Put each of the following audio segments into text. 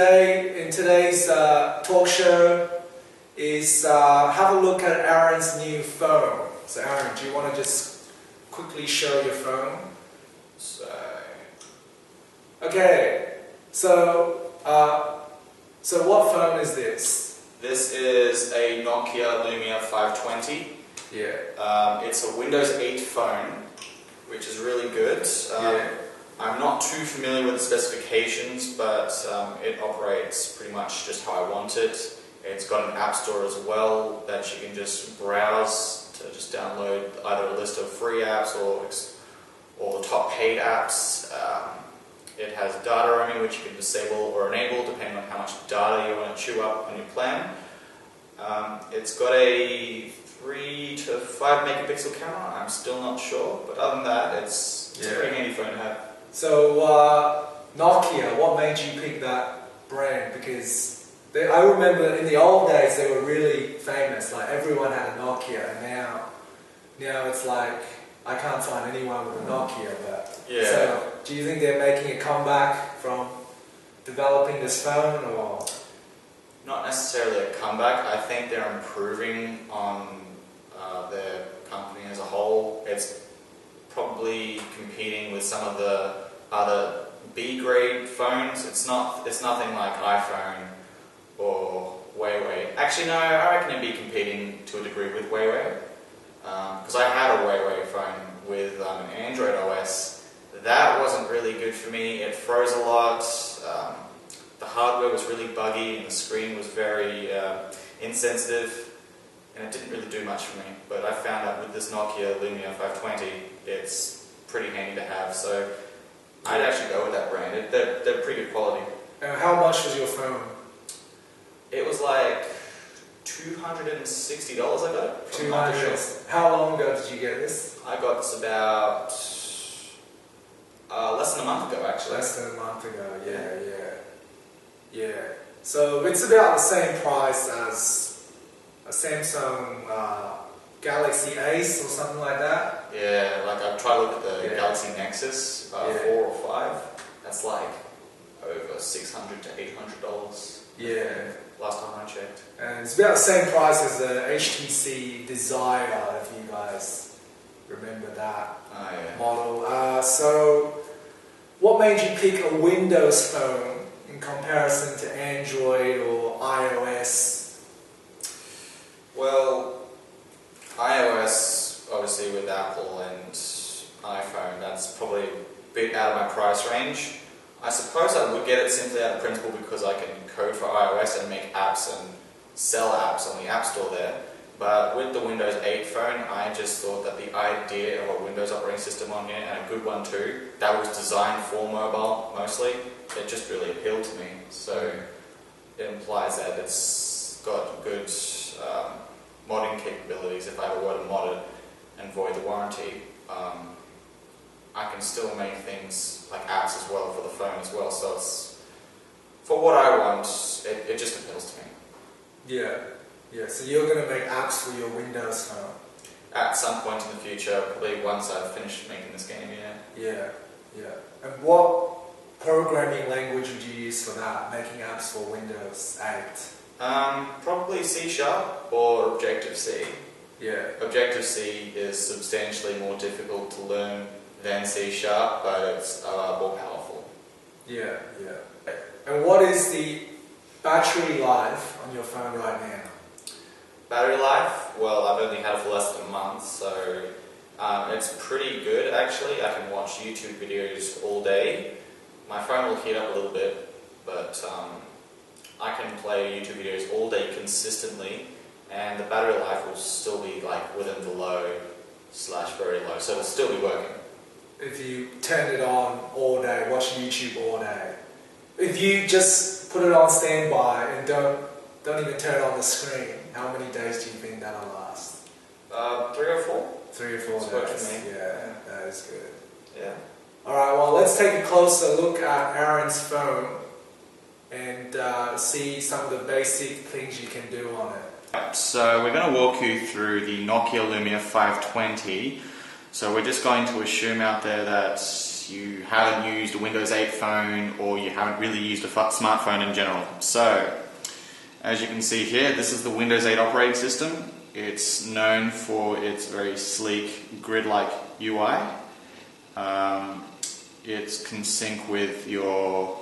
today, in today's talk show, is have a look at Aaron's new phone. So Aaron, do you want to just quickly show your phone? Okay, so what phone is this? This is a Nokia Lumia 520. Yeah. It's a Windows 8 phone, which is really good. Yeah. I'm not too familiar with the specifications, but it operates pretty much just how I want it. It's got an app store as well that you can just browse to just download either a list of free apps or the top paid apps. It has data roaming, which you can disable or enable depending on how much data you want to chew up on your plan. It's got a 3 to 5 megapixel camera. I'm still not sure, but other than that, it's a pretty handy phone to have. So Nokia, what made you pick that brand? Because I remember in the old days they were really famous. Like everyone had a Nokia, and now it's like I can't find anyone with a Nokia. But yeah. So do you think they're making a comeback from developing this phone, or? Not necessarily a comeback. I think they're improving on their company as a whole. It's probably competing with some of the other B-grade phones. It's nothing like iPhone or Huawei. Actually, no, I reckon it'd be competing to a degree with Huawei. Because I had a Huawei phone with an Android OS. That wasn't really good for me. It froze a lot. The hardware was really buggy and the screen was very insensitive, and it didn't really do much for me. But I found out with this Nokia Lumia 520, it's pretty handy to have. So I'd actually go with that brand. They're pretty good quality. How much was your phone? It was like $260 I got it. $200. How long ago did you get this? I got this about less than a month ago, actually. Less than a month ago, yeah. So it's about the same price as a Samsung Galaxy Ace or something like that. Yeah, like I've tried to look at the Galaxy Nexus 4 or 5. That's like over $600 to $800. Yeah. Last time I checked. And it's about the same price as the HTC Desire, if you guys remember that model. So what made you pick a Windows phone in comparison to Android or iOS? Well, iOS, obviously with Apple and iPhone, that's probably a bit out of my price range. I suppose I would get it simply out of principle because I can code for iOS and make apps and sell apps on the App Store there. But with the Windows 8 phone, I just thought that the idea of a Windows operating system on here, and a good one too, that was designed for mobile mostly, it just really appealed to me. So it implies that it's got good modding capabilities. If I ever were to mod it and void the warranty, I can still make things like apps as well for the phone as well. So it's, for what I want, it just appeals to me. Yeah, so you're going to make apps for your Windows phone? At some point in the future, probably once I've finished making this game, yeah. And what programming language would you use for that, making apps for Windows 8? Probably C# or Objective-C. Yeah. Objective-C is substantially more difficult to learn than C#, but it's more powerful. Yeah. And what is the battery life on your phone right now? Battery life? Well, I've only had it for less than a month, so it's pretty good actually. I can watch YouTube videos all day. My phone will heat up a little bit, but I can play YouTube videos all day consistently, and the battery life will still be like within the low/very low, so it'll still be working. If you turn it on all day, watch YouTube all day. If you just put it on standby and don't even turn on the screen, how many days do you think that'll last? 3 or 4. 3 or 4 That's days. worked for me. Yeah, that is good. Yeah. Alright, well let's take a closer look at Aaron's phone and see some of the basic things you can do on it. So we're going to walk you through the Nokia Lumia 520. So we're just going to assume out there that you haven't used a Windows 8 phone or you haven't really used a smartphone in general. So, as you can see here, this is the Windows 8 operating system. It's known for its very sleek, grid-like UI. It can sync with your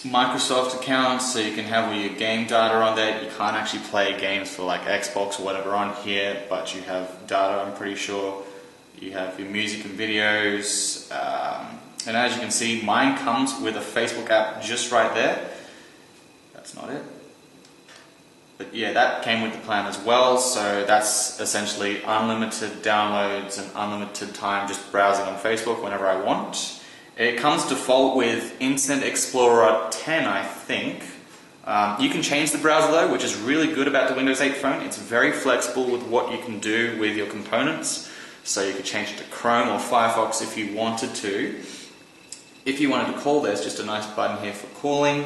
Microsoft account, so you can have all your game data on there. You can't actually play games for like Xbox or whatever on here, but you have data, I'm pretty sure. You have your music and videos, and as you can see, mine comes with a Facebook app just right there. That's not it. But yeah, that came with the plan as well, so that's essentially unlimited downloads and unlimited time just browsing on Facebook whenever I want. It comes default with Internet Explorer 10, I think. You can change the browser though, which is really good about the Windows 8 phone. It's very flexible with what you can do with your components. So you could change it to Chrome or Firefox if you wanted to. If you wanted to call, there's just a nice button here for calling.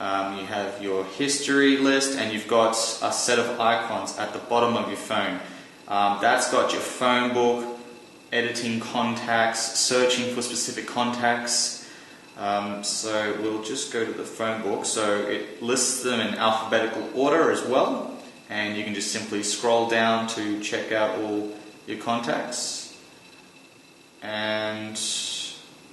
You have your history list, and you've got a set of icons at the bottom of your phone. That's got your phone book, editing contacts, searching for specific contacts. So we'll just go to the phone book. So it lists them in alphabetical order as well, and you can just simply scroll down to check out all your contacts. And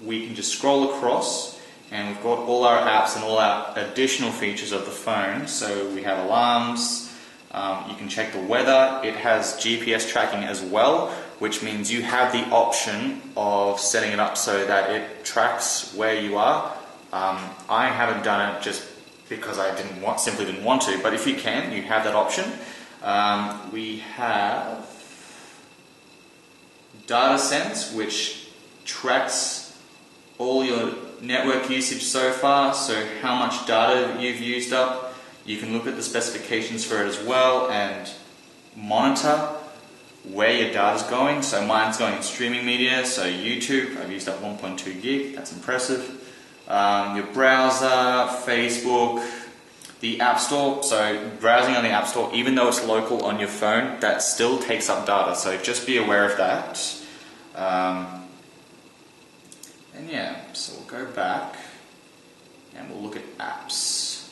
we can just scroll across, and we've got all our apps and all our additional features of the phone. So we have alarms, you can check the weather, it has GPS tracking as well, which means you have the option of setting it up so that it tracks where you are. I haven't done it just because I simply didn't want to, but if you can, you have that option. We have DataSense, which tracks all your network usage so far, so how much data you've used up. You can look at the specifications for it as well and monitor where your data's going. So mine's going in streaming media, so YouTube, I've used up 1.2 gig, that's impressive. Your browser, Facebook, the App Store, so browsing on the App Store, even though it's local on your phone, that still takes up data, so just be aware of that. And yeah, so we'll go back and we'll look at apps.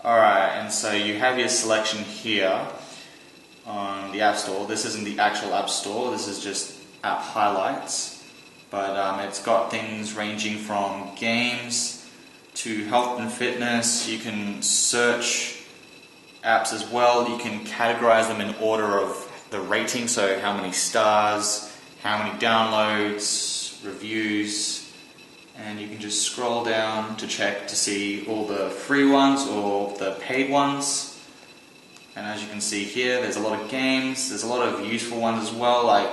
Alright, and so you have your selection here on the App Store. This isn't the actual App Store, this is just app highlights. But it's got things ranging from games to health and fitness. You can search apps as well. You can categorize them in order of the rating, so how many stars, how many downloads, reviews, and you can just scroll down to check to see all the free ones or the paid ones. And as you can see here, there's a lot of games, there's a lot of useful ones as well, like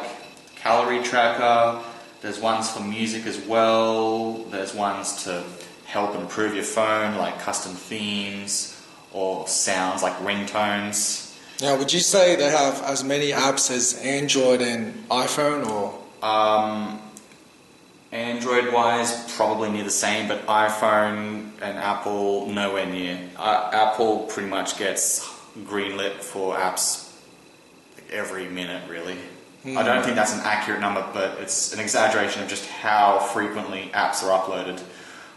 calorie tracker. There's ones for music as well, there's ones to help improve your phone, like custom themes or sounds like ringtones. Now, would you say they have as many apps as Android and iPhone, or? Android-wise, probably near the same, but iPhone and Apple, nowhere near. Apple pretty much gets greenlit for apps every minute, really. I don't think that's an accurate number, but it's an exaggeration of just how frequently apps are uploaded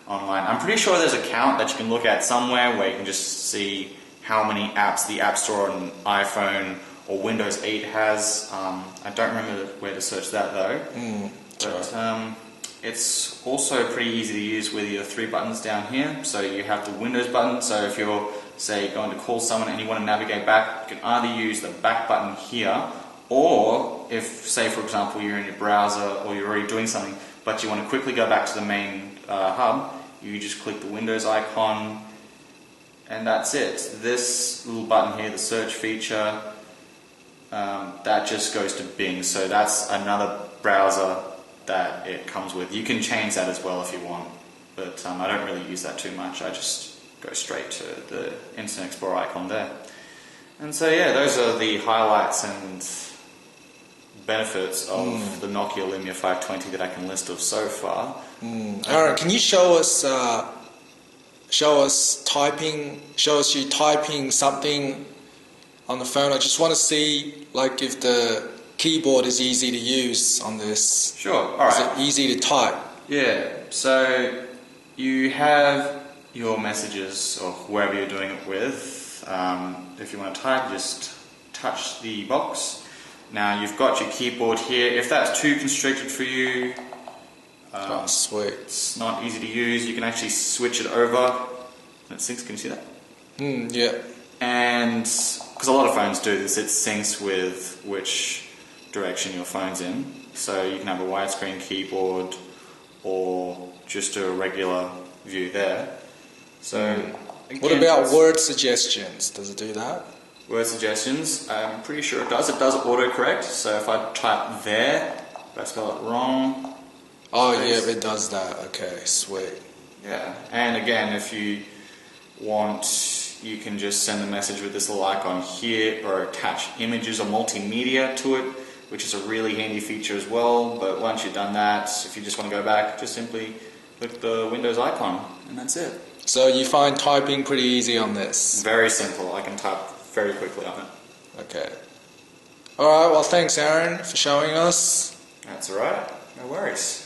online. I'm pretty sure there's a count that you can look at somewhere where you can just see how many apps the App Store on iPhone or Windows 8 has. I don't remember where to search that though. But it's also pretty easy to use with your three buttons down here. So you have the Windows button, so if you're, say, going to call someone and you want to navigate back, you can either use the back button here, or if, say for example, you're in your browser or you're already doing something but you want to quickly go back to the main hub, you just click the Windows icon and that's it. This little button here, the search feature, that just goes to Bing, so that's another browser that it comes with. You can change that as well if you want, but I don't really use that too much. I just go straight to the Internet Explorer icon there. And so yeah, those are the highlights and benefits of the Nokia Lumia 520 that I can list of so far. Aaron, can you show us you typing something on the phone? I just want to see like if the keyboard is easy to use on this. Sure, alright. Is it easy to type? Yeah, so you have your messages or whoever you're doing it with. If you want to type, just touch the box. Now you've got your keyboard here. If that's too constricted for you, sweet. It's not easy to use, you can actually switch it over. It syncs, can you see that? Yeah. And because a lot of phones do this, it syncs with which direction your phone's in. So you can have a widescreen keyboard or just do a regular view there. So again, what about word suggestions? Does it do that? Word suggestions, I'm pretty sure it does. It does autocorrect. So if I type there, if I spell it wrong. Oh yeah, it does that. Okay, sweet. Yeah, and again, if you want, you can just send a message with this little icon here or attach images or multimedia to it, which is a really handy feature as well. But once you've done that, if you just want to go back, just simply click the Windows icon and that's it. So you find typing pretty easy on this? Very simple. I can type very quickly on it. Okay. Alright, well thanks Aaron for showing us. That's alright. No worries.